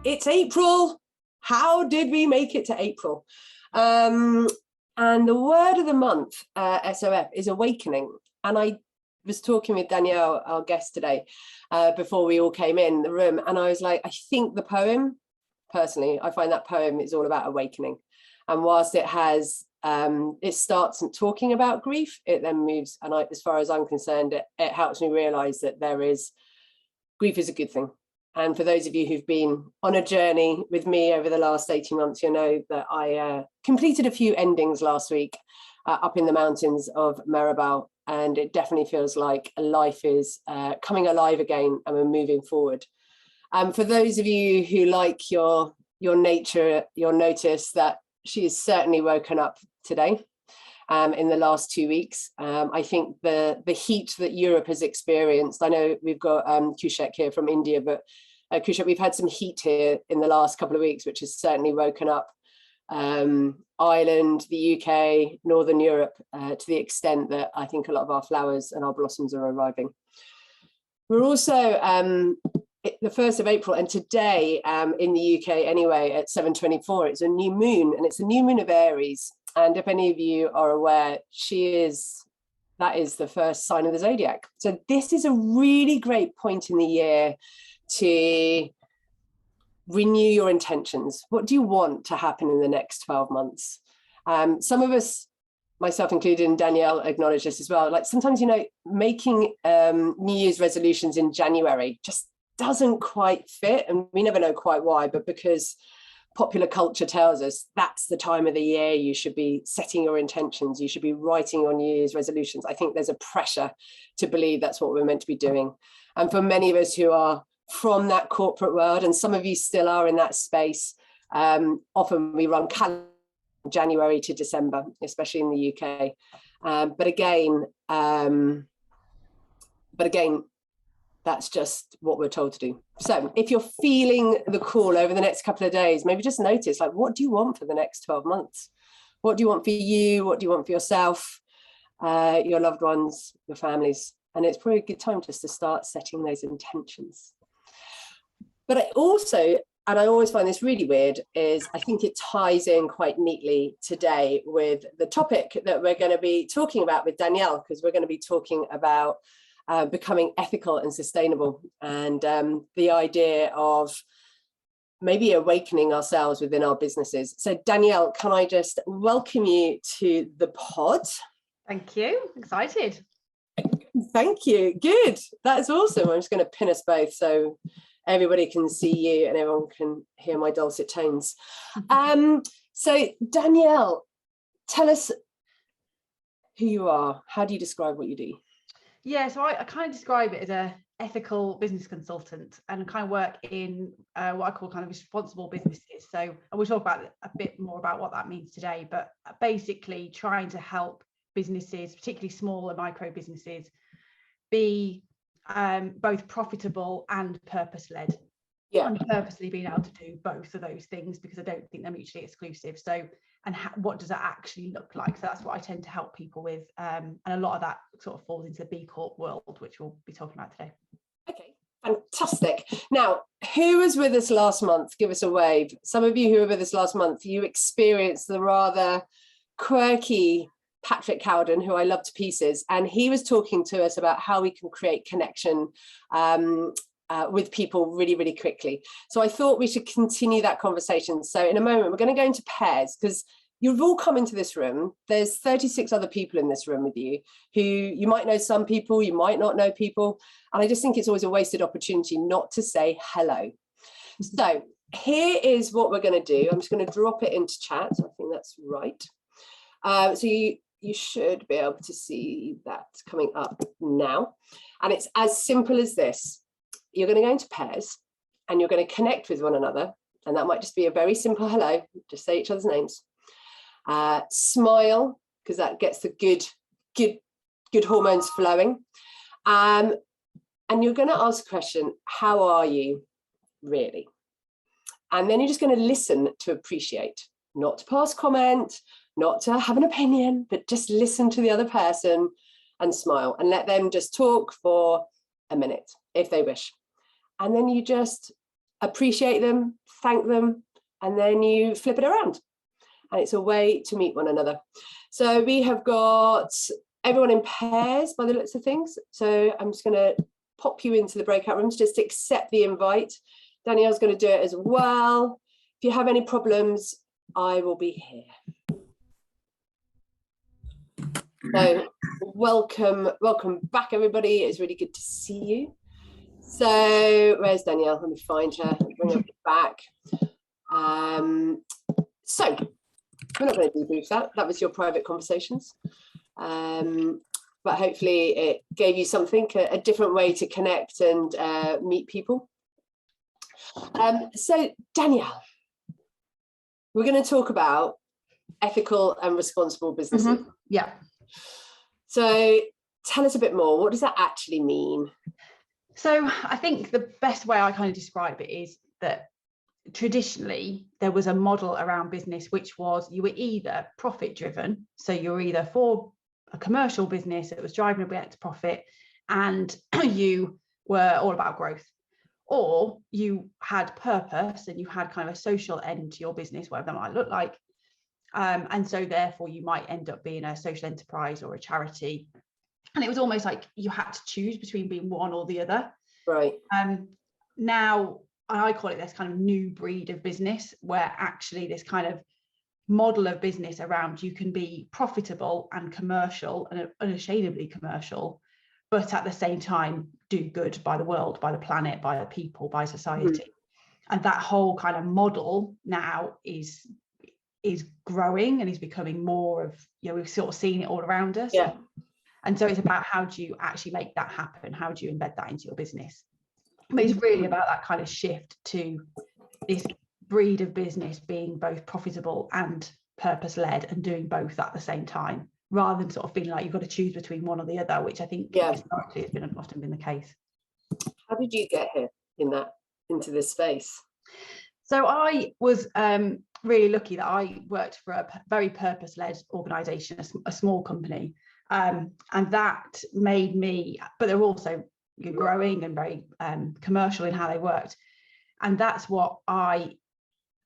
It's April. How did we make it to April? And the word of the month, SOF, is awakening. And I was talking with Danielle, our guest today, before we all came in the room. And I was like, I think the poem, personally, I find that poem is all about awakening. And whilst it has, it starts talking about grief, it then moves. And as far as I'm concerned, it helps me realize that grief is a good thing. And for those of you who've been on a journey with me over the last 18 months, you'll know that I completed a few endings last week up in the mountains of Maribel. And it definitely feels like life is coming alive again and we're moving forward. For those of you who like your nature, you'll notice that she has certainly woken up today. In the last 2 weeks. I think the heat that Europe has experienced, I know we've got Kushek here from India, but Kushek, we've had some heat here in the last couple of weeks, which has certainly woken up Ireland, the UK, Northern Europe, to the extent that I think a lot of our flowers and our blossoms are arriving. We're also the 1st of April, and today in the UK anyway, at 7:24, it's a new moon, and it's a new moon of Aries. And if any of you are aware, that is the first sign of the zodiac. So this is a really great point in the year to renew your intentions. What do you want to happen in the next 12 months? Some of us, myself included, and Danielle acknowledged this as well, like sometimes, making New Year's resolutions in January just doesn't quite fit. And we never know quite why, but because popular culture tells us that's the time of the year you should be setting your intentions, you should be writing your New Year's resolutions. I think there's a pressure to believe that's what we're meant to be doing. And for many of us who are from that corporate world, and some of you still are in that space, often we run calendar January to December, especially in the UK. But again, that's just what we're told to do. So if you're feeling the call over the next couple of days, maybe just notice, like, what do you want for the next 12 months? What do you want for you? What do you want for yourself, your loved ones, your families? And it's probably a good time just to start setting those intentions. But I always find this really weird, is I think it ties in quite neatly today with the topic that we're going to be talking about with Danielle, because we're going to be talking about becoming ethical and sustainable, and the idea of maybe awakening ourselves within our businesses. So Danielle, can I just welcome you to the pod? Thank you. Excited. Thank you. Good. That's awesome. I'm just going to pin us both so everybody can see you and everyone can hear my dulcet tones. So Danielle, tell us who you are. How do you describe what you do? Yeah, so I kind of describe it as a ethical business consultant, and kind of work in what I call kind of responsible businesses. So I will talk about a bit more about what that means today, but basically trying to help businesses, particularly small and micro businesses, be both profitable and purpose-led. Yeah. And purposely being able to do both of those things, because I don't think they're mutually exclusive. So, and what does that actually look like? So that's what I tend to help people with. And a lot of that sort of falls into the B Corp world, which we'll be talking about today. Okay, fantastic. Now, who was with us last month? Give us a wave. Some of you who were with us last month, you experienced the rather quirky Patrick Cowden, who I love to pieces. And he was talking to us about how we can create connection with people really, really quickly. So I thought we should continue that conversation. So in a moment, we're going to go into pairs, because you've all come into this room. There's 36 other people in this room with you, who you might know some people, you might not know people. And I just think it's always a wasted opportunity not to say hello. So here is what we're going to do. I'm just going to drop it into chat. So I think that's right. So you should be able to see that coming up now. And it's as simple as this. You're going to go into pairs and you're going to connect with one another. And that might just be a very simple hello, just say each other's names. Smile, because that gets the good hormones flowing. And you're going to ask a question, how are you really? And then you're just going to listen to appreciate, not to pass comment, not to have an opinion, but just listen to the other person and smile and let them just talk for a minute if they wish. And then you just appreciate them, thank them, and then you flip it around. And it's a way to meet one another. So we have got everyone in pairs by the looks of things. So I'm just going to pop you into the breakout rooms, just accept the invite. Danielle's going to do it as well. If you have any problems, I will be here. So welcome back, everybody. It's really good to see you. So where's Danielle? Let me find her, bring her back. So we're not going to debrief that. That was your private conversations. But hopefully it gave you something, a different way to connect and meet people. So Danielle, we're going to talk about ethical and responsible businesses. Yeah. So tell us a bit more. What does that actually mean? So I think the best way I kind of describe it is that traditionally there was a model around business, which was you were either profit driven. So you're either for a commercial business that was driving a bit to profit and you were all about growth, or you had purpose and you had kind of a social end to your business, whatever that might look like. And so therefore you might end up being a social enterprise or a charity. And it was almost like you had to choose between being one or the other. Right. Now I call it this kind of new breed of business, where actually this kind of model of business around you can be profitable and commercial and unashamedly commercial, but at the same time do good by the world, by the planet, by the people, by society. And that whole kind of model now is growing and is becoming more of, we've sort of seen it all around us. Yeah. And so it's about how do you actually make that happen? How do you embed that into your business? But it's really about that kind of shift to this breed of business being both profitable and purpose-led and doing both at the same time, rather than sort of feeling like you've got to choose between one or the other, which I think historically has often been the case. How did you get here into this space? So I was really lucky that I worked for a very purpose-led organisation, a small company, and that made me, but they're also growing and very commercial in how they worked. And that's what I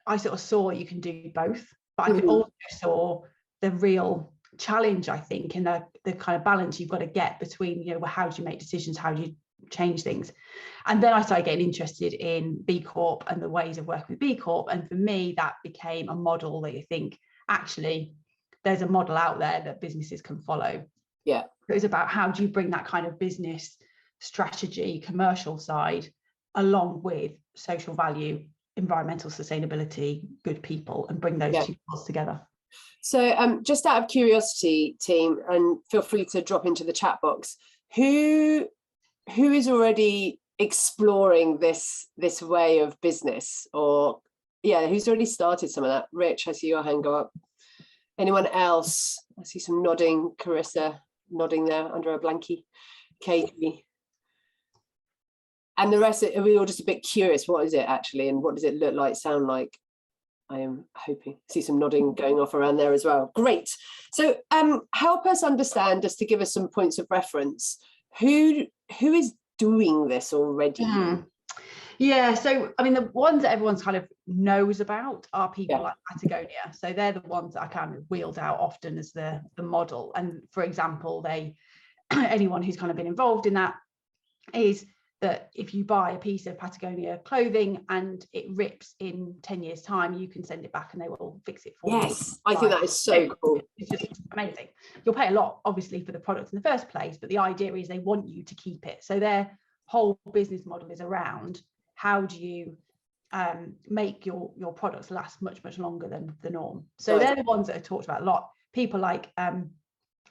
sort of saw you can do both, but I could also saw the real challenge, I think, in the kind of balance you've got to get between, how do you make decisions, how do you change things. And then I started getting interested in B Corp and the ways of working with B Corp. And for me, that became a model that you think, actually, there's a model out there that businesses can follow. Yeah. It was about how do you bring that kind of business strategy, commercial side, along with social value, environmental sustainability, good people, and bring those two worlds together. So just out of curiosity, team, and feel free to drop into the chat box, who is already exploring this way of business, or who's already started some of that? Rich, I see your hand go up. Anyone else? I see some nodding. Carissa nodding there under a blankie. Katie. And the rest, are we all just a bit curious? What is it actually, and what does it look like, sound like? I am hoping. See some nodding going off around there as well. Great. So help us understand, just to give us some points of reference, who is doing this already? Yeah, so I mean, the ones that everyone's kind of knows about are people like Patagonia. So they're the ones that I kind of wheeled out often as the model. And for example, anyone who's kind of been involved in that is that if you buy a piece of Patagonia clothing and it rips in 10 years time, you can send it back and they will fix it for you. Yes, I think that is so cool. It's just amazing. You'll pay a lot, obviously, for the product in the first place, but the idea is they want you to keep it. So their whole business model is around how do you make your products last much, much longer than the norm. So they're the ones that are talked about a lot. People like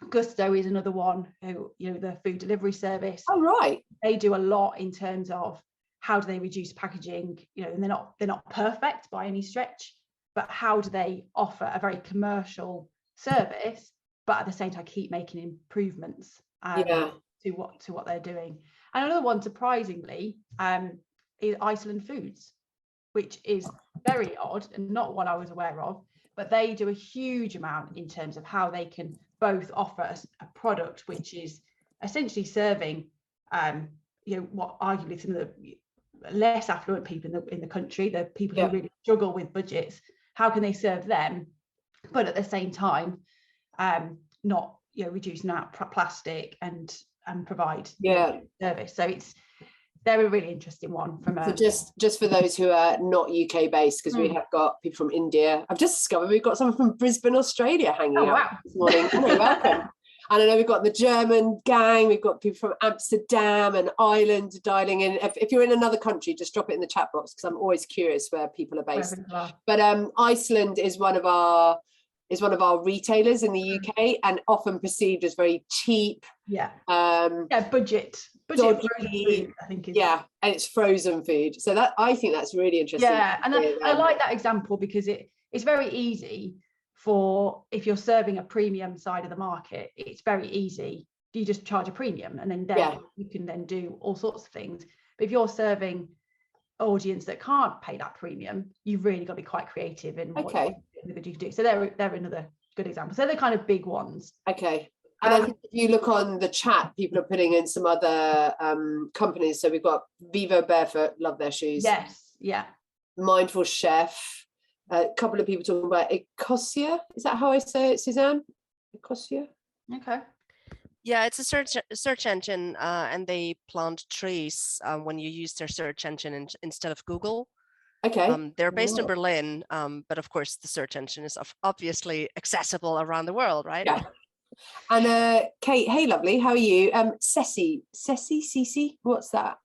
Gusto is another one, who, the food delivery service. Oh, right. They do a lot in terms of how do they reduce packaging, and they're not perfect by any stretch, but how do they offer a very commercial service, but at the same time keep making improvements to what they're doing. And another one, surprisingly, is Iceland Foods, which is very odd and not what I was aware of, but they do a huge amount in terms of how they can both offer a product which is essentially serving what arguably some of the less affluent people in the country, the people who really struggle with budgets, how can they serve them, but at the same time not reducing out plastic and provide service. So they're a really interesting one from so just for those who are not UK based, because we have got people from India. I've just discovered we've got someone from Brisbane, Australia hanging out this morning. Hello, welcome. And I know we've got the German gang, we've got people from Amsterdam and Ireland dialing in. If you're in another country, just drop it in the chat box, because I'm always curious where people are based. But Iceland is one of our retailers in the UK, and often perceived as very cheap. Budget food, I think. And it's frozen food. So I think that's really interesting. And I like that example, because it's very easy for, if you're serving a premium side of the market, it's very easy. You just charge a premium, and then you can then do all sorts of things. But if you're serving audience that can't pay that premium, you've really got to be quite creative in what you can do. So they're another good example. So they're kind of big ones. Okay. And I think if you look on the chat, people are putting in some other companies. So we've got Vivo Barefoot, love their shoes. Yes, yeah. Mindful Chef. A couple of people talking about Ecosia. Is that how I say it, Suzanne? Ecosia? Okay. Yeah, it's a search engine, and they plant trees when you use their search engine instead of Google. Okay. They're based in Berlin, but of course the search engine is obviously accessible around the world, right? Yeah. And Kate, hey lovely, how are you? Ceci, what's that?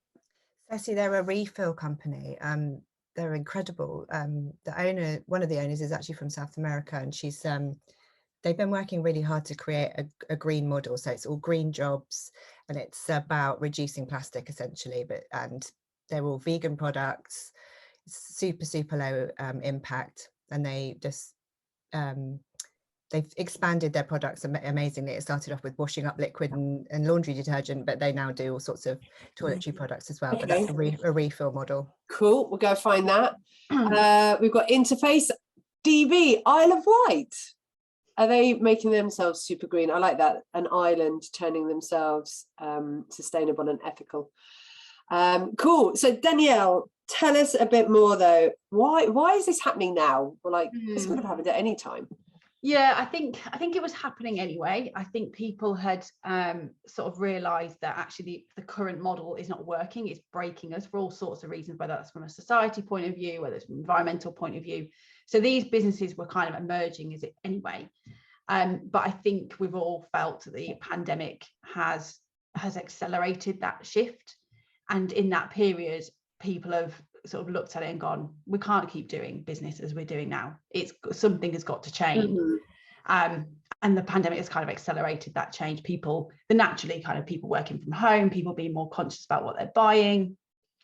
Ceci, they're a refill company. They're incredible. One of the owners is actually from South America, and she's they've been working really hard to create a green model. So it's all green jobs, and it's about reducing plastic essentially, and they're all vegan products, super low impact, and they just they've expanded their products amazingly. It started off with washing up liquid and laundry detergent, but they now do all sorts of toiletry products as well. But that's a refill model. Cool, we'll go find that. We've got Interface DV, Isle of Wight. Are they making themselves super green? I like that. An island turning themselves sustainable and ethical. Cool. So Danielle, tell us a bit more though. Why is this happening now? Well, this could have happened at any time. Yeah, I think it was happening anyway. I think people had sort of realised that actually the current model is not working. It's breaking us for all sorts of reasons, whether that's from a society point of view, whether it's from an environmental point of view. So these businesses were kind of emerging as it anyway. But I think we've all felt that the pandemic has accelerated that shift. And in that period, people have sort of looked at it and gone, we can't keep doing business as we're doing now. Something has got to change. And the pandemic has kind of accelerated that change. People working from home, people being more conscious about what they're buying,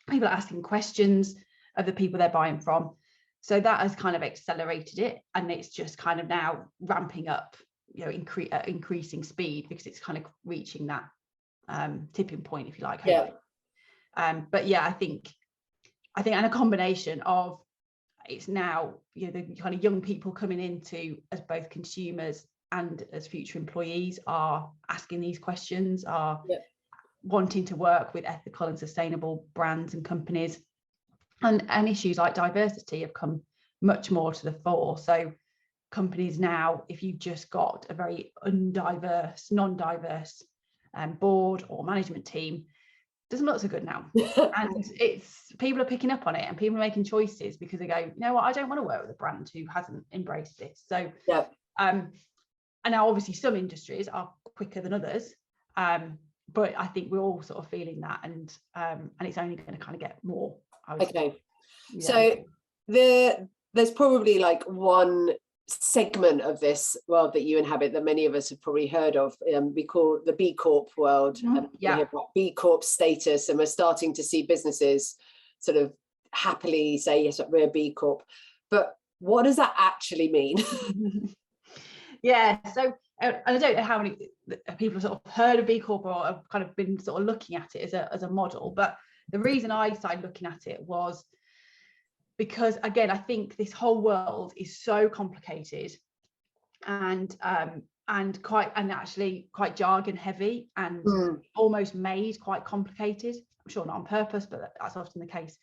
people asking questions of the people they're buying from. So that has kind of accelerated it, and it's just kind of now ramping up, increasing speed, because it's kind of reaching that tipping point, if you like. But yeah, I think and a combination of, it's now the kind of young people coming into as both consumers and as future employees are asking these questions, are wanting to work with ethical and sustainable brands and companies, and issues like diversity have come much more to the fore. So companies now, if you've just got a very non-diverse board or management team, doesn't look so good now. And people are picking up on it, and people are making choices because they go, you know what, I don't want to work with a brand who hasn't embraced this. So and now obviously some industries are quicker than others, but I think we're all sort of feeling that, and it's only going to kind of get more, I would say. So there's probably like one segment of this world that you inhabit that many of us have probably heard of. We call the B Corp world. We hear about B Corp status, and we're starting to see businesses sort of happily say, yes, we're B Corp. But what does that actually mean? So I don't know how many people have sort of heard of B Corp or have kind of been sort of looking at it as a model. But the reason I started looking at it was because, again, I think this whole world is so complicated, and actually quite jargon heavy and almost made quite complicated. I'm sure not on purpose, but that's often the case.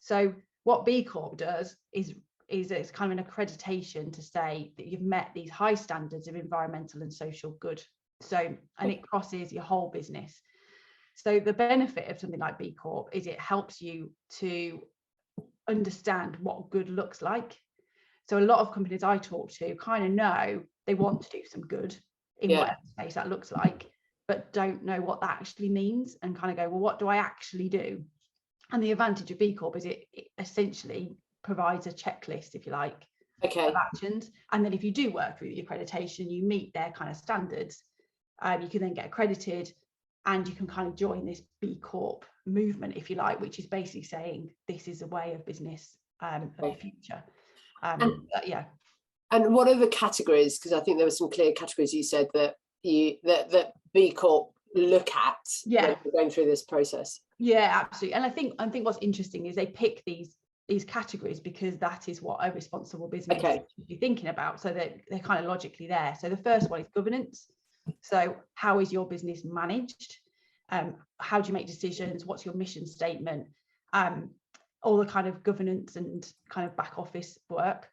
So what B Corp does is it's kind of an accreditation to say that you've met these high standards of environmental and social good. So, and it crosses your whole business. So the benefit of something like B Corp is it helps you to understand what good looks like. So a lot of companies I talk to kind of know they want to do some good in whatever space that looks like, but don't know what that actually means, and kind of go, well, what do I actually do? And the advantage of B Corp is it essentially provides a checklist, if you like, of actions. And then if you do work through the accreditation, you meet their kind of standards, you can then get accredited, and you can kind of join this B Corp movement, if you like, which is basically saying this is a way of business of the future. And what are the categories? Because I think there were some clear categories you said that that B Corp look at when we're going through this process. Yeah, absolutely. And I think what's interesting is they pick these categories because that is what a responsible business should be thinking about. So they're kind of logically there. So the first one is governance. So how is your business managed? How do you make decisions? What's your mission statement? All the kind of governance and kind of back office work.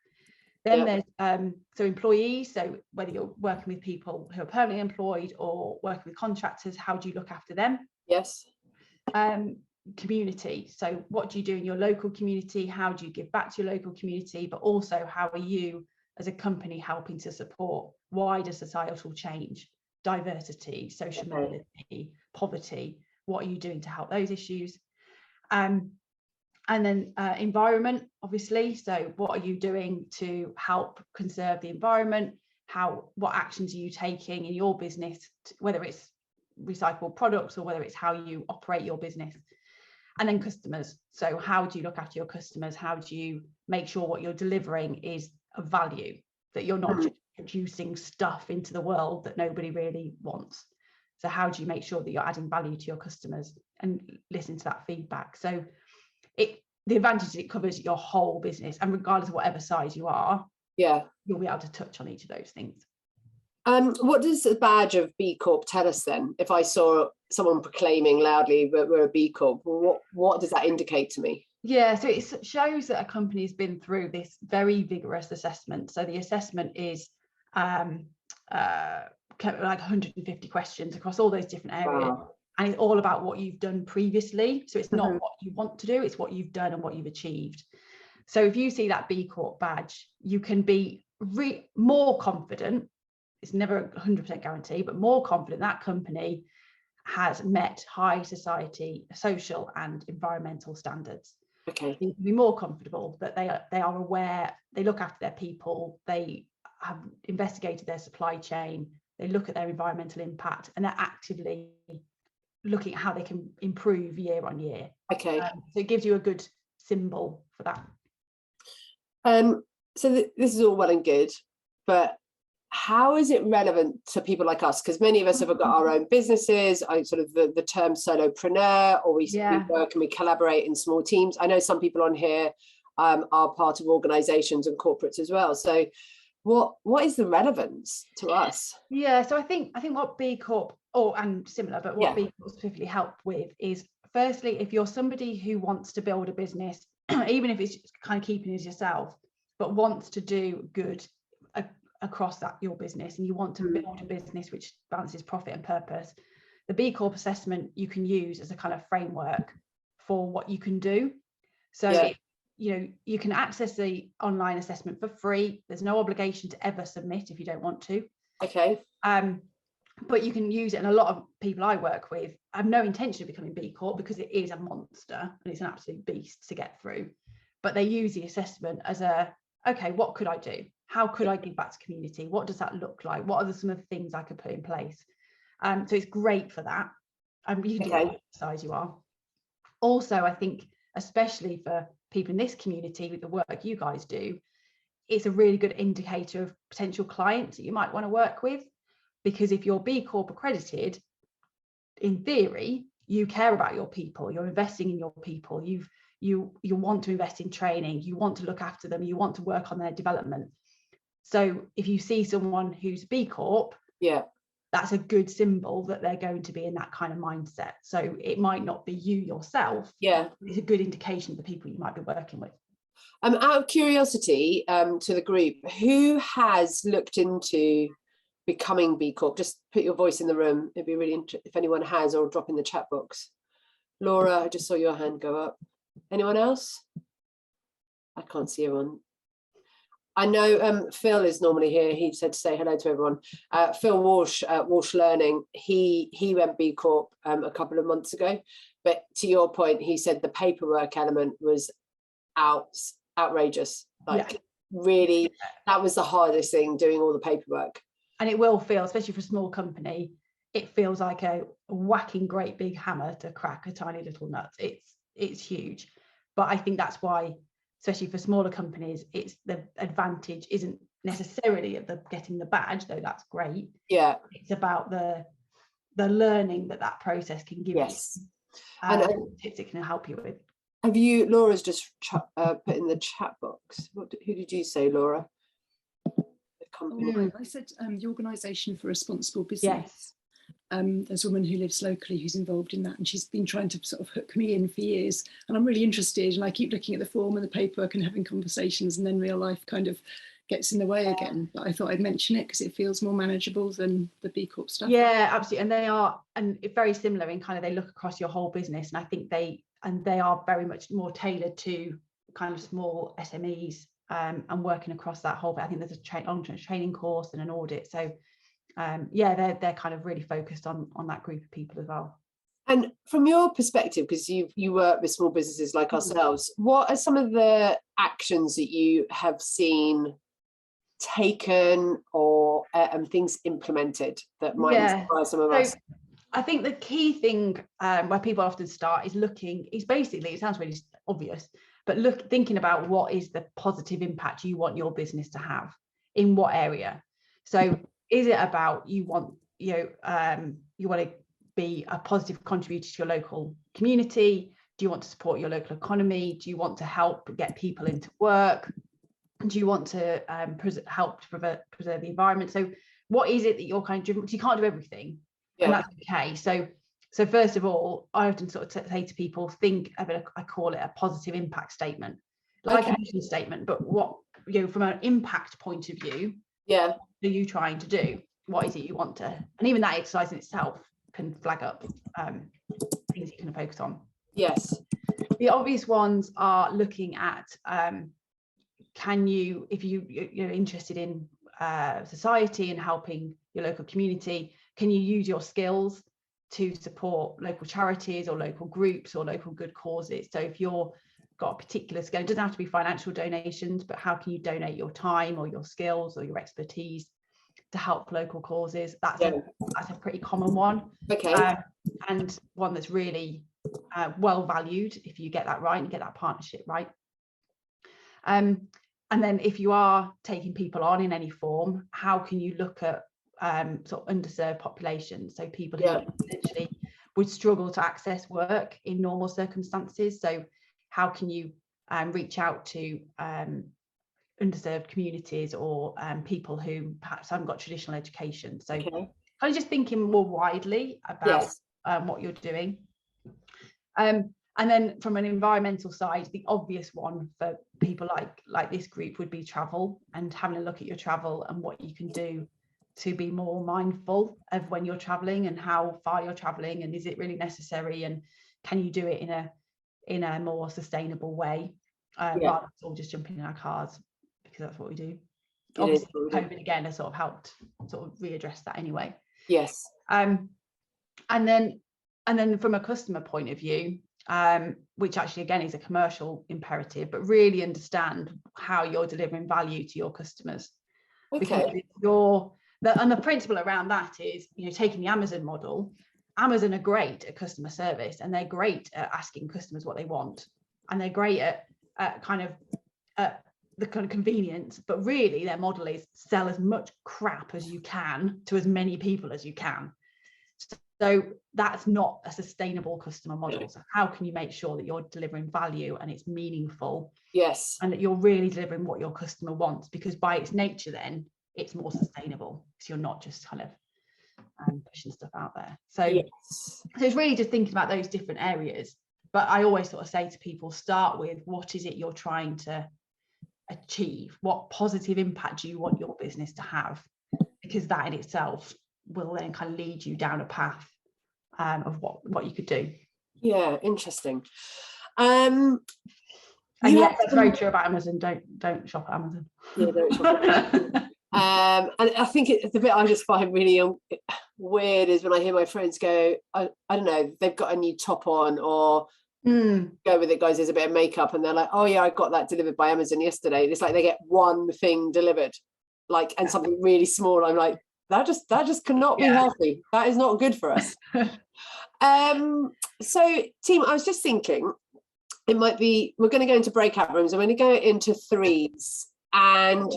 Then there's so employees. So whether you're working with people who are permanently employed or working with contractors, how do you look after them? Yes. Community. So what do you do in your local community? How do you give back to your local community? But also, how are you as a company helping to support wider societal change, diversity, social mobility, poverty? What are you doing to help those issues? And then environment, obviously. So what are you doing to help conserve the environment? What actions are you taking in your business, whether it's recycled products or whether it's how you operate your business? And then customers. So how do you look after your customers? How do you make sure what you're delivering is of value, that you're not just producing stuff into the world that nobody really wants? So how do you make sure that you're adding value to your customers and listen to that feedback? So the advantage is it covers your whole business, and regardless of whatever size you are, you'll be able to touch on each of those things. What does the badge of B Corp tell us then? If I saw someone proclaiming loudly that we're a B Corp, what does that indicate to me? Yeah, so it shows that a company has been through this very vigorous assessment. So the assessment is like 150 questions across all those different areas. Wow. And it's all about what you've done previously. So it's not what you want to do, it's what you've done and what you've achieved. So if you see that B Corp badge, you can be more confident. It's never 100% guarantee, but more confident that company has met high society, social and environmental standards. Okay. You can be more comfortable that they are aware, they look after their people, they have investigated their supply chain, they look at their environmental impact, and they're actively looking at how they can improve year on year. Okay. So it gives you a good symbol for that. So this is all well and good, but how is it relevant to people like us? Because many of us have got our own businesses, sort of the term solopreneur, or we work and we collaborate in small teams. I know some people on here are part of organizations and corporates as well. So what is the relevance to us? Yeah, so I think what B Corp, and similar, but what B Corp specifically help with is, firstly, if you're somebody who wants to build a business, even if it's kind of keeping it as yourself, but wants to do good across your business, and you want to build a business which balances profit and purpose, the B Corp assessment you can use as a kind of framework for what you can do. So you can access the online assessment for free. There's no obligation to ever submit if you don't want to. Okay. But you can use it, and a lot of people I work with have no intention of becoming B Corp because it is a monster and it's an absolute beast to get through. But they use the assessment as okay, what could I do? How could I give back to community? What does that look like? What are some of the things I could put in place? So it's great for that. You can do it what size you are. Also, I think, especially for people in this community with the work you guys do, it's a really good indicator of potential clients that you might want to work with. Because if you're B Corp accredited, in theory, you care about your people, you're investing in your people, you want to invest in training, you want to look after them, you want to work on their development. So if you see someone who's B Corp, yeah, that's a good symbol that they're going to be in that kind of mindset. So it might not be you yourself. yeah. It's a good indication of the people you might be working with. Out of curiosity, to the group, who has looked into becoming B Corp? Just put your voice in the room. It'd be really interesting if anyone has, or drop in the chat box. Laura, I just saw your hand go up. Anyone else? I can't see everyone. I know Phil is normally here. He said to say hello to everyone. Phil Walsh, Walsh Learning, he went B Corp a couple of months ago. But to your point, he said the paperwork element was outrageous. Like really, that was the hardest thing, doing all the paperwork. And it will feel, especially for a small company, it feels like a whacking great big hammer to crack a tiny little nut. It's huge. But I think that's why, especially for smaller companies, it's the advantage isn't necessarily at the getting the badge, though that's great. Yeah, it's about the learning that process can give you, and tips it can help you with. Have you, Laura's just put in the chat box. Who did you say, Laura? The company. I said the Organisation for Responsible Business. Yes. There's a woman who lives locally who's involved in that, and she's been trying to sort of hook me in for years, and I'm really interested, and I keep looking at the form and the paperwork and having conversations, and then real life kind of gets in the way again. But I thought I'd mention it because it feels more manageable than the B Corp stuff. Yeah, absolutely. And it's very similar in kind of, they look across your whole business, and I think they are very much more tailored to kind of small SMEs, and working across that whole bit. I think there's a long-term training course and an audit. So they're kind of really focused on that group of people as well. And from your perspective, because you work with small businesses like ourselves, what are some of the actions that you have seen taken or things implemented that might inspire some of us? I think the key thing where people often start is basically, it sounds really obvious, but thinking about what is the positive impact you want your business to have in what area. So is it about you want to be a positive contributor to your local community? Do you want to support your local economy? Do you want to help get people into work? Do you want to help to preserve the environment? So what is it that you're kind of driven? Because you can't do everything, and that's okay. So first of all, I often sort of say to people, think of it, I call it a positive impact statement, like a mission statement, but what, from an impact point of view, what are you trying to do? What is it you want to? And even that exercise in itself can flag up things you can focus on. Yes. The obvious ones are looking at, can you, if you're interested in society and helping your local community, can you use your skills to support local charities or local groups or local good causes? So if you're got a particular skill, it doesn't have to be financial donations, but how can you donate your time or your skills or your expertise to help local causes? That's a pretty common one. Okay. And one that's really well valued if you get that right and you get that partnership right. And then if you are taking people on in any form, how can you look at sort of underserved populations? So people who essentially would struggle to access work in normal circumstances. So how can you reach out to underserved communities or people who perhaps haven't got traditional education? So kind of just thinking more widely about what you're doing. And then from an environmental side, the obvious one for people like this group would be travel, and having a look at your travel and what you can do to be more mindful of when you're traveling and how far you're traveling, and is it really necessary, and can you do it in a more sustainable way, rather than all just jumping in our cars, because that's what we do. Obviously, COVID again has sort of helped sort of readdress that anyway. Yes. And then from a customer point of view, which actually again is a commercial imperative, but really understand how you're delivering value to your customers. Because and the principle around that is, taking the Amazon model. Amazon are great at customer service, and they're great at asking customers what they want, and they're great at the kind of convenience, but really their model is sell as much crap as you can to as many people as you can. So that's not a sustainable customer model. So how can you make sure that you're delivering value and it's meaningful? Yes. And that you're really delivering what your customer wants, because by its nature, then it's more sustainable, because you're not just kind of pushing stuff out there. So, yes. So it's really just thinking about those different areas. But I always sort of say to people, start with what is it you're trying to achieve? What positive impact do you want your business to have? Because that in itself will then kind of lead you down a path of what you could do. Yeah, interesting. And yes, that's very true about Amazon. Don't shop at Amazon. Yeah, don't shop at Amazon. And I think it's the bit I just find really weird is when I hear my friends go, I don't know, they've got a new top on, or go with it, guys, there's a bit of makeup, and they're like, oh yeah, I got that delivered by Amazon yesterday. It's like they get one thing delivered, like, and something really small. I'm like, that just cannot be healthy. That is not good for us. So team, I was just thinking, it might be, we're going to go into breakout rooms. I'm going to go into threes and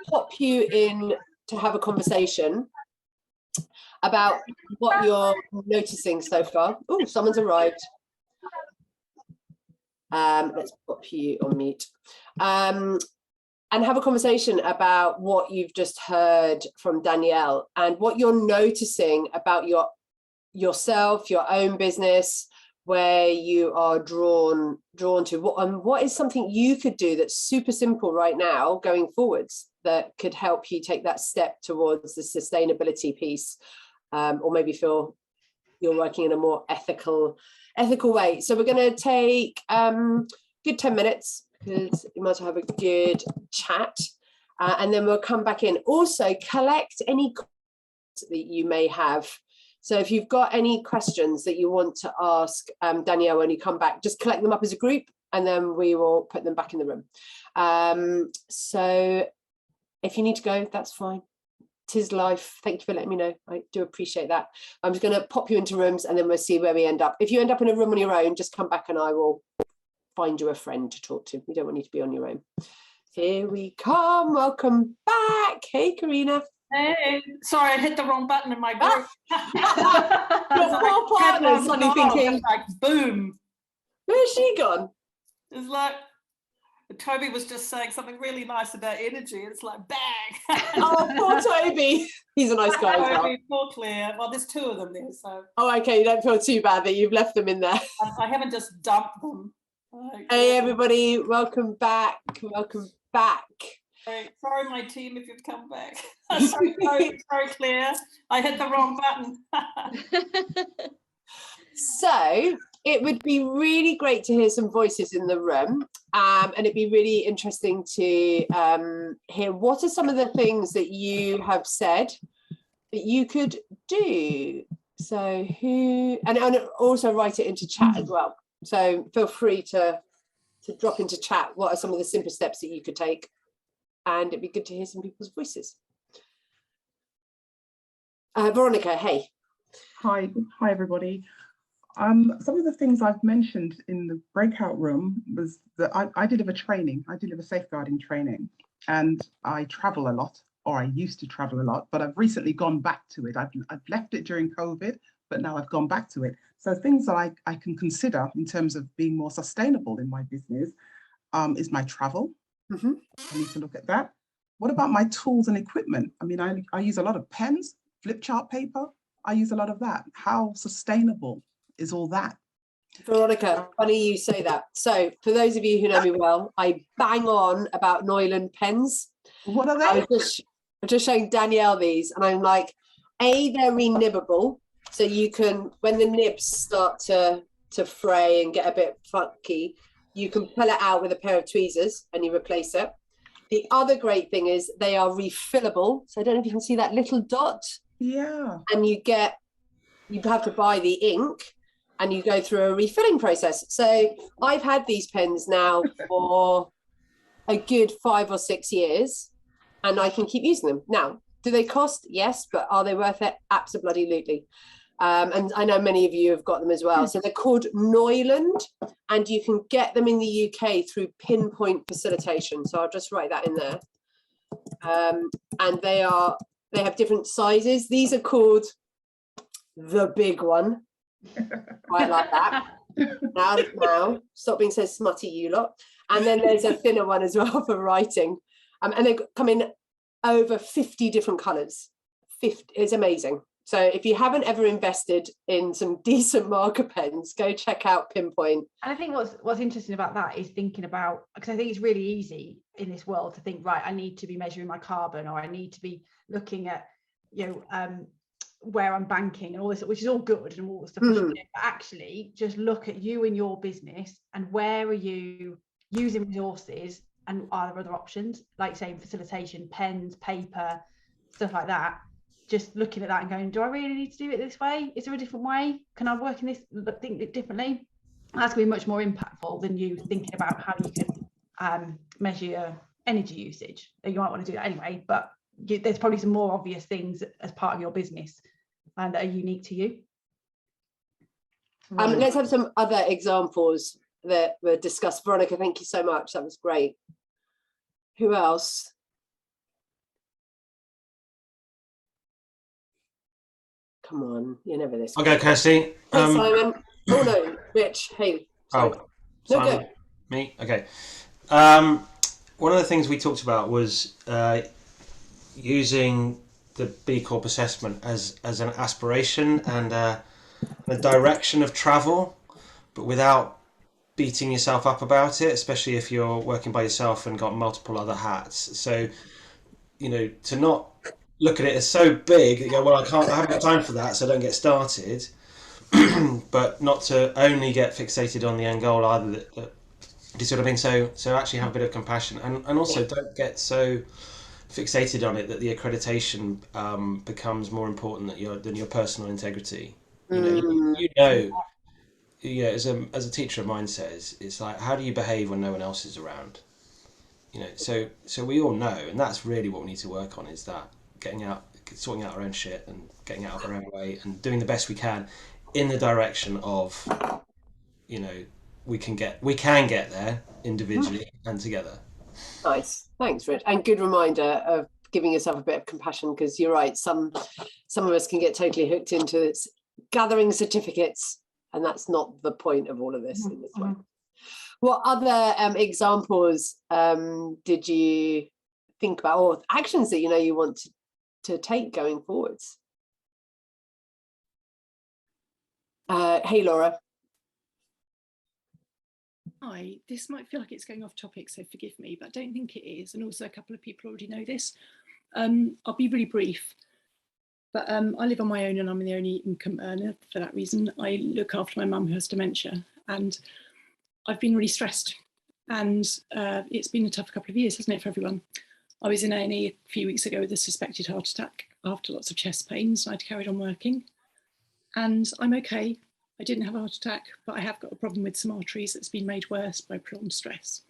pop you in to have a conversation about what you're noticing so far. Oh, someone's arrived. Let's pop you on mute. And have a conversation about what you've just heard from Danielle and what you're noticing about yourself, your own business, where you are drawn to. What is something you could do that's super simple right now going forwards that could help you take that step towards the sustainability piece, or maybe feel you're working in a more ethical way. So we're going to take good 10 minutes, because you might have a good chat, and then we'll come back in. Also, collect any questions that you may have. So if you've got any questions that you want to ask Danielle when you come back, just collect them up as a group, and then we will put them back in the room. So if you need to go, that's fine. 'Tis life. Thank you for letting me know. I do appreciate that. I'm just going to pop you into rooms, and then we'll see where we end up. If you end up in a room on your own, just come back and I will find you a friend to talk to. We don't want you to be on your own. Here we come. Welcome back. Hey, Karina. Hey, sorry, I hit the wrong button in my group. Your poor partner's suddenly thinking, like, boom. Where's she gone? It's like, Toby was just saying something really nice about energy. It's like, bang. Oh, poor Toby. He's a nice guy as well. Toby, poor Claire. Well, there's two of them there, so. Oh, okay. You don't feel too bad that you've left them in there. I haven't just dumped them. Hey, everybody. Welcome back. Welcome back. Sorry, my team, if you've come back. sorry, Claire. I hit the wrong button. So it would be really great to hear some voices in the room, and it'd be really interesting to hear what are some of the things that you have said that you could do. So who, and also write it into chat as well. So feel free to drop into chat what are some of the simple steps that you could take, and it'd be good to hear some people's voices. Veronica, hey. Hi everybody. Some of the things I've mentioned in the breakout room was that I deliver training. I deliver safeguarding training, and I travel a lot, or I used to travel a lot, but I've recently gone back to it. I've left it during COVID, but now I've gone back to it. So things that I can consider in terms of being more sustainable in my business is my travel. I need to look at that. What about my tools and equipment? I mean, I use a lot of pens, flip chart paper. I use a lot of that. How sustainable is all that? Veronica, funny you say that. So for those of you who know me well, I bang on about Neuland pens. What are they? I'm just showing Danielle these, and I'm like, they're re-nibbable. So you can, when the nibs start to fray and get a bit funky, you can pull it out with a pair of tweezers and you replace it. The other great thing is they are refillable. So I don't know if you can see that little dot. Yeah. And you have to buy the ink, and you go through a refilling process. So I've had these pens now for a good 5 or 6 years, and I can keep using them. Now, do they cost? Yes, but are they worth it? Absolutely. And I know many of you have got them as well. So they're called Neuland, and you can get them in the UK through Pinpoint Facilitation. So I'll just write that in there. And they have different sizes. These are called the big one. Quite like that. Now, stop being so smutty, you lot. And then there's a thinner one as well for writing. And they come in over 50 different colours. 50, it's amazing. So if you haven't ever invested in some decent marker pens, go check out Pinpoint. And I think what's interesting about that is thinking about, because I think it's really easy in this world to think, right, I need to be measuring my carbon, or I need to be looking at, where I'm banking and all this, which is all good and all the stuff. But actually, just look at you and your business and where are you using resources, and are there other options, like saying facilitation, pens, paper, stuff like that. Just looking at that and going, do I really need to do it this way? Is there a different way? Can I work in this, think it differently? That's going to be much more impactful than you thinking about how you can measure your energy usage. You might want to do that anyway, but there's probably some more obvious things as part of your business and that are unique to you. Let's have some other examples that were discussed. Veronica, thank you so much. That was great. Who else? Come on, you're never this. I'll go, Kirsty. Hey, Simon. Oh no, Rich. Hey. Sorry. Oh, Simon. No, go. Me? Okay. One of the things we talked about was using the B Corp Assessment as an aspiration and a direction of travel, but without beating yourself up about it, especially if you're working by yourself and got multiple other hats. So, to not look at it as so big, you go, well, I haven't got time for that, so don't get started. But not to only get fixated on the end goal either. Do you see what I mean? So actually have a bit of compassion, and also don't get so fixated on it that the accreditation becomes more important than your personal integrity. As a teacher of mine says, it's like, how do you behave when no one else is around? So we all know, and that's really what we need to work on, is that sorting out our own shit and getting out of our own way and doing the best we can in the direction of, we can get there individually and together. Nice, thanks, Rich. And good reminder of giving yourself a bit of compassion, because you're right, some of us can get totally hooked into gathering certificates, and that's not the point of all of this in this way. What other examples did you think about, or actions that you want to take going forwards? Hey, Laura. Hi, this might feel like it's going off topic, so forgive me, but I don't think it is. And also a couple of people already know this. I'll be really brief, but I live on my own and I'm the only income earner for that reason. I look after my mum who has dementia, and I've been really stressed, and it's been a tough couple of years, hasn't it, for everyone? I was in A&E a few weeks ago with a suspected heart attack after lots of chest pains, and I'd carried on working, and I'm okay. I didn't have a heart attack, but I have got a problem with some arteries that's been made worse by prolonged stress.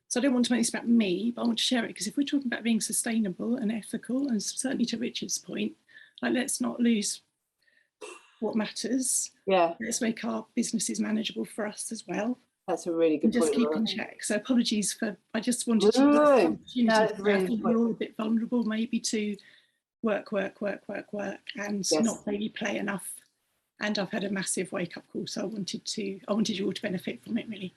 So I don't want to make this about me, but I want to share it, because if we're talking about being sustainable and ethical, and certainly to Richard's point, let's not lose what matters. Yeah. Let's make our businesses manageable for us as well. That's a really good point. Just keep in check. So apologies for, I just wanted to I think we're all a bit vulnerable maybe to work, and not maybe play enough. And I've had a massive wake-up call, so I wanted you all to benefit from it, really.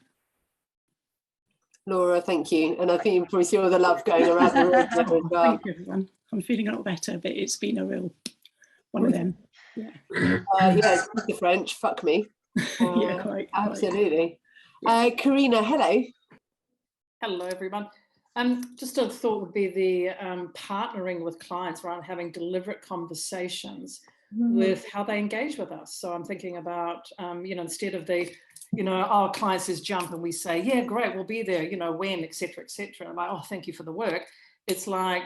Laura, thank you. And I think you probably see all the love going around the room as well. Thank you, everyone. I'm feeling a lot better, but it's been a real one of them. Yeah. The French, fuck me. Yeah, quite. Absolutely. Karina, hello. Hello, everyone. Just a thought would be the partnering with clients around having deliberate conversations with how they engage with us. So I'm thinking about, instead of our client says jump and we say, yeah, great, we'll be there, when, et cetera, et cetera. I'm like, oh, thank you for the work. It's like,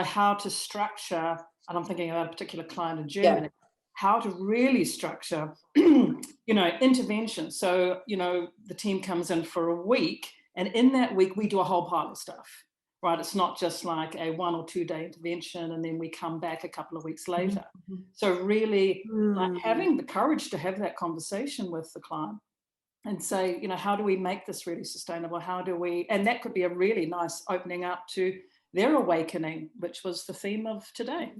how to structure, and I'm thinking about a particular client in Germany, how to really structure, intervention. So, the team comes in for a week, and in that week, we do a whole pile of stuff, right? It's not just like a 1 or 2 day intervention, and then we come back a couple of weeks later. So really like having the courage to have that conversation with the client and say, how do we make this really sustainable? How do we, and that could be a really nice opening up to their awakening, which was the theme of today.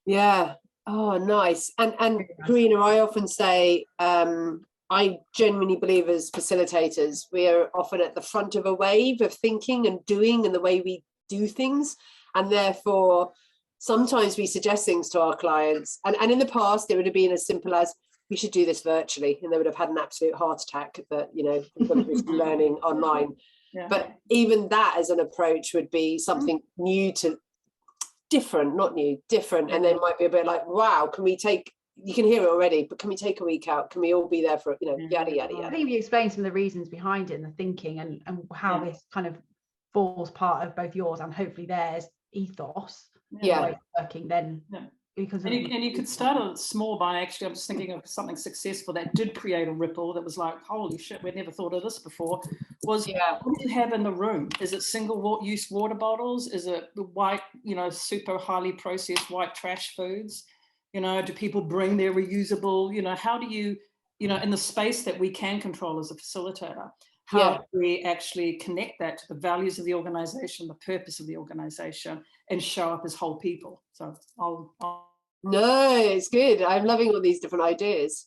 Yeah. Oh, nice. And Really nice. Karina, I often say, I genuinely believe as facilitators, we are often at the front of a wave of thinking and doing and the way we do things. And therefore, sometimes we suggest things to our clients. And in the past, it would have been as simple as, we should do this virtually. And they would have had an absolute heart attack that, you know, we're going to do some learning online. Yeah. But even that as an approach would be something new to, different, not new, different. And they might be a bit like, wow, can we take, you can hear it already, but can we take a week out? Can we all be there for, you know, yada, yada, I yada. think you explained some of the reasons behind it and the thinking and how this kind of falls part of both yours and hopefully theirs ethos. Yeah. Way of working then. Yeah. Because and you could start it small by actually, I'm just thinking of something successful that did create a ripple that was like, holy shit, we'd never thought of this before, was what do you have in the room? Is it single-use water bottles? Is it white, you know, super highly processed white trash foods? You know, do people bring their reusable, you know, how do you, you know, in the space that we can control as a facilitator, how do we actually connect that to the values of the organization, the purpose of the organization, and show up as whole people? So No, it's good. I'm loving all these different ideas.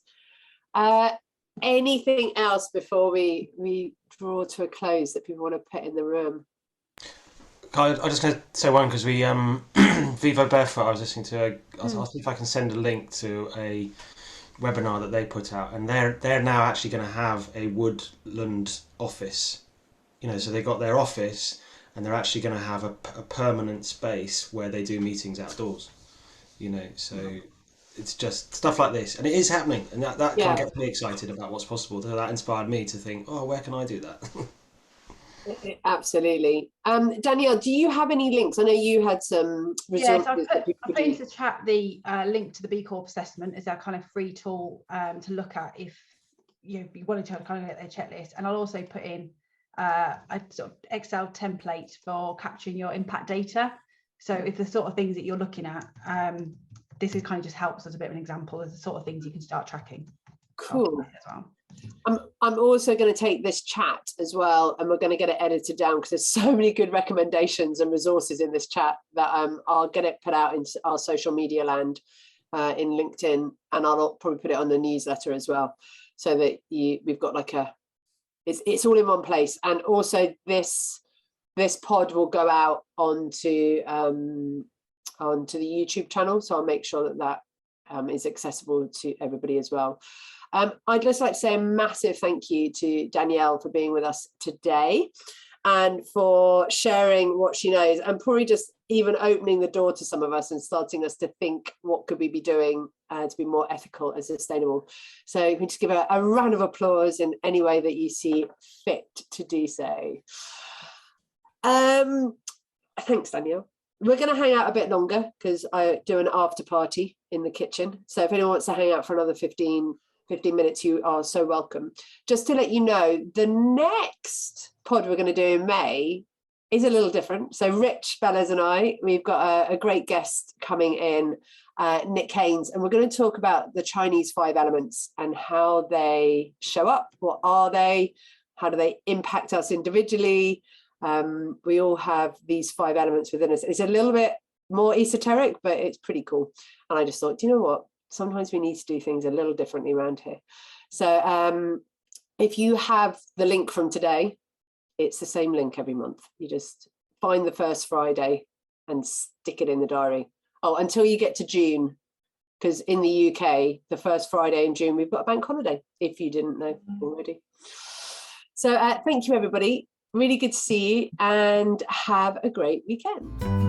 Anything else before we draw to a close that people want to put in the room? I'm just going to say one, because we Vivo Barefoot, I was listening to I'll see if I can send a link to a webinar that they put out, and they're now actually going to have a woodland office, you know, so they got their office and they're actually going to have a permanent space where they do meetings outdoors, you know, so it's just stuff like this, and it is happening, and that kind of gets me excited about what's possible. So that inspired me to think, oh, where can I do that? Absolutely. Danielle, do you have any links? I know you had some resources. Yes, I put into the chat the link to the B Corp Assessment as our kind of free tool to look at if you wanted to kind of get their checklist. And I'll also put in a sort of Excel template for capturing your impact data. So if the sort of things that you're looking at, this is kind of just helps as a bit of an example of the sort of things you can start tracking. Cool. As well. I'm also going to take this chat as well, and we're going to get it edited down because there's so many good recommendations and resources in this chat that I'll get it put out into our social media land in LinkedIn, and I'll probably put it on the newsletter as well, so that we've got like it's all in one place. And also this pod will go out onto the YouTube channel, so I'll make sure that is accessible to everybody as well. I'd just like to say a massive thank you to Danielle for being with us today and for sharing what she knows, and probably just even opening the door to some of us and starting us to think, what could we be doing to be more ethical and sustainable? So you can just give a round of applause in any way that you see fit to do so. Thanks, Danielle. We're going to hang out a bit longer because I do an after party in the kitchen. So if anyone wants to hang out for another 15 minutes, you are so welcome. Just to let you know, the next pod we're going to do in May is a little different. So Rich Bellas and we've got a great guest coming in, Nick Haynes, and we're going to talk about the Chinese 5 elements and how they show up. What are they? How do they impact us individually? We all have these 5 elements within us. It's a little bit more esoteric, but it's pretty cool. And I just thought, do you know what? Sometimes we need to do things a little differently around here. So if you have the link from today, it's the same link every month. You just find the first Friday and stick it in the diary. Oh, until you get to June, because in the UK, the first Friday in June, we've got a bank holiday, if you didn't know already. So thank you, everybody. Really good to see you, and have a great weekend.